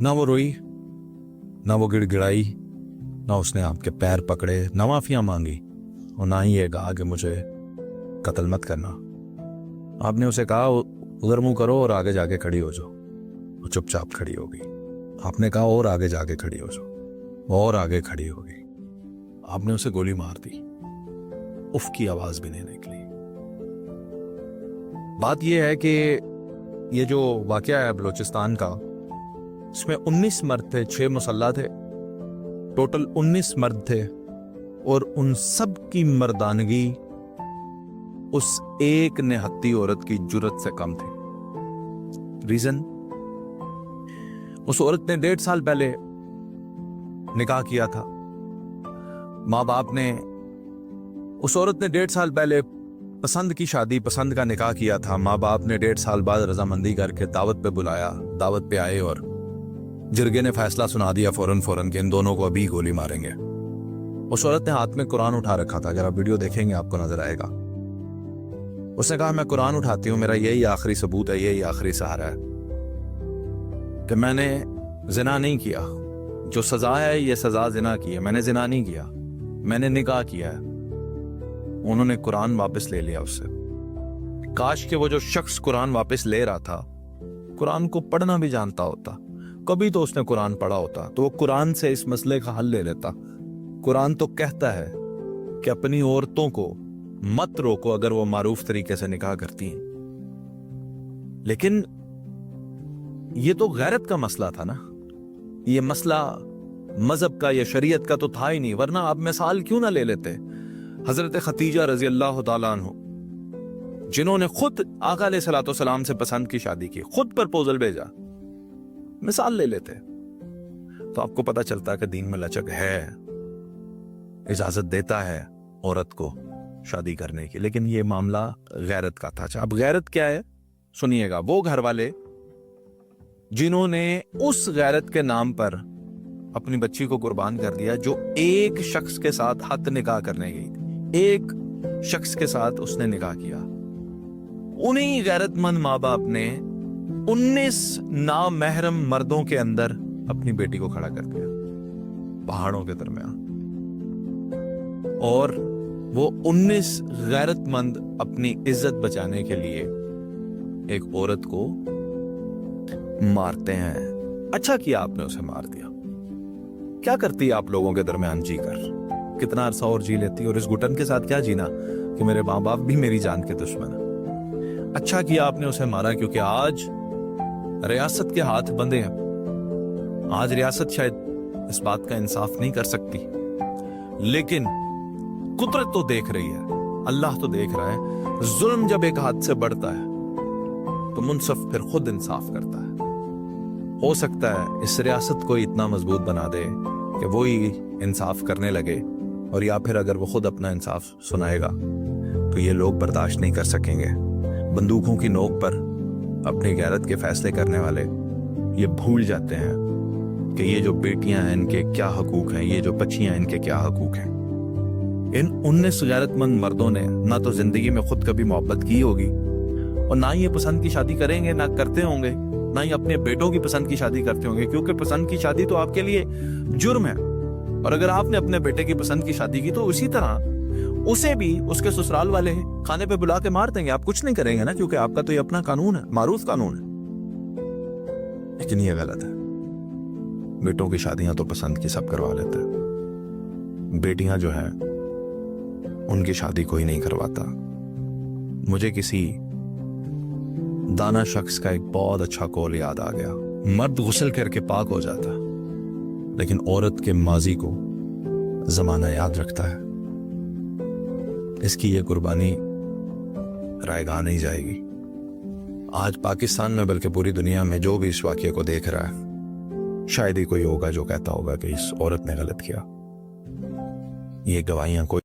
ना वो रोई, ना वो गिड़गिड़ाई, ना उसने आपके पैर पकड़े, ना माफिया मांगी, और ना ही ये कहा कि मुझे कत्ल मत करना। आपने उसे कहा उधर मुंह करो और आगे जाके खड़ी हो जाओ। वो चुपचाप खड़ी हो गई। आपने कहा और आगे जाके खड़ी हो जाओ, और आगे खड़ी हो गई। आपने उसे गोली मार दी, उफ की आवाज भी नहीं निकली। बात यह है कि ये जो वाकया है बलूचिस्तान का, इसमें 19 मर्द थे, 6 मुसल्ला थे, टोटल 19 मर्द थे, और उन सब की मर्दानगी उस एक निहत्ती औरत की जुर्रत से कम थी। रीजन, उस औरत ने 1.5 साल पहले निकाह किया था। माँ बाप ने, उस औरत ने 1.5 साल पहले पसंद की शादी, पसंद का निकाह किया था। माँ बाप ने 1.5 साल बाद रजामंदी करके दावत पे बुलाया, दावत पे आए और जिरगे ने फैसला सुना दिया फौरन कि इन दोनों को अभी गोली मारेंगे। उस औरत ने हाथ में कुरान उठा रखा था, अगर आप वीडियो देखेंगे आपको नजर आएगा। उसने कहा मैं कुरान उठाती हूँ, मेरा यही आखिरी सबूत है, यही आखिरी सहारा है कि मैंने जिना नहीं किया, जो सजा है ये सजा जिना की है, मैंने जिना नहीं किया, मैंने निकाह किया है। उन्होंने कुरान वापस ले लिया उससे। काश कि वो जो शख्स कुरान वापस ले रहा था कुरान को पढ़ना भी जानता होता, कभी तो उसने कुरान पढ़ा होता, तो वो कुरान से इस मसले का हल ले लेता। कुरान तो कहता है कि अपनी औरतों को मत रोको अगर वो मारूफ तरीके से निकाह करती हैं, लेकिन ये तो गैरत का मसला था ना, ये मसला मजहब का या शरीयत का तो था ही नहीं। वरना आप मिसाल क्यों ना ले लेते हजरत खतीजा रजी अल्लाह तआला अन्हु, जिन्होंने खुद आका अलैहिस्सलातु वस्सलाम से पसंद की शादी की, खुद प्रपोजल भेजा, मिसाल ले लेते तो आपको पता चलता कि दीन में लचक है, इजाजत देता है औरत को शादी करने की। लेकिन ये मामला गैरत का था। अब गैरत क्या है सुनिएगा। वो घर वाले जिन्होंने उस गैरत के नाम पर अपनी बच्ची को कुर्बान कर दिया, जो एक शख्स के साथ हद निकाह करने गई थी, एक शख्स के साथ उसने निकाह किया, उन्हीं गैरतमंद माँ बाप ने 19 नामहरम मर्दों के अंदर अपनी बेटी को खड़ा कर दिया पहाड़ों के दरमियान, और वो 19 गैरतमंद अपनी इज्जत बचाने के लिए एक औरत को मारते हैं। अच्छा किया आपने उसे मार दिया। क्या करती आप लोगों के दरमियान जी कर, कितना अरसा और जी लेती, और इस घुटन के साथ क्या जीना कि मेरे माँ बाप भी मेरी जान के दुश्मन है। अच्छा किया आपने उसे मारा, क्योंकि आज रियासत के हाथ बंधे हैं। आज रियासत शायद इस बात का इंसाफ नहीं कर सकती, लेकिन कुदरत तो देख रही है, अल्लाह तो देख रहा है। जुल्म जब एक हाथ से बढ़ता है तो मुनसफ फिर खुद इंसाफ करता है। हो सकता है इस रियासत को इतना मजबूत बना दे कि वो ही इंसाफ करने लगे, और या फिर अगर वो खुद अपना इंसाफ सुनाएगा तो ये लोग बर्दाश्त नहीं कर सकेंगे। बंदूकों की नोक पर अपनी गैरत के फैसले करने वाले ये भूल जाते हैं कि ये जो बेटियां हैं इनके क्या हकूक हैं, ये जो बच्चियां इनके क्या हकूक हैं। इन 19 गैरतमंद मर्दों ने ना तो जिंदगी में खुद कभी मोहब्बत की होगी, और ना ही ये पसंद की शादी करेंगे, ना करते होंगे, ना ही अपने बेटों की पसंद की शादी करते होंगे, क्योंकि पसंद की शादी तो आपके लिए जुर्म है। और अगर आपने अपने बेटे की पसंद की शादी की तो उसी तरह उसे भी उसके ससुराल वाले खाने पे बुला के मार देंगे। आप कुछ नहीं करेंगे ना, क्योंकि आपका तो ये अपना कानून है, मारूफ कानून है। लेकिन ये गलत है। बेटों की शादियां तो पसंद की सब करवा लेते हैं, बेटियां जो है उनकी शादी कोई नहीं करवाता। मुझे किसी दाना शख्स का एक बहुत अच्छा कौल याद आ गया। मर्द गुस्ल करके पाक हो जाता, लेकिन औरत के माजी को जमाना याद रखता है। इसकी ये कुर्बानी रायगा नहीं जाएगी। आज पाकिस्तान में बल्कि पूरी दुनिया में जो भी इस वाक़ये को देख रहा है, शायद ही कोई होगा जो कहता होगा कि इस औरत ने गलत किया। ये गवाहियां कोई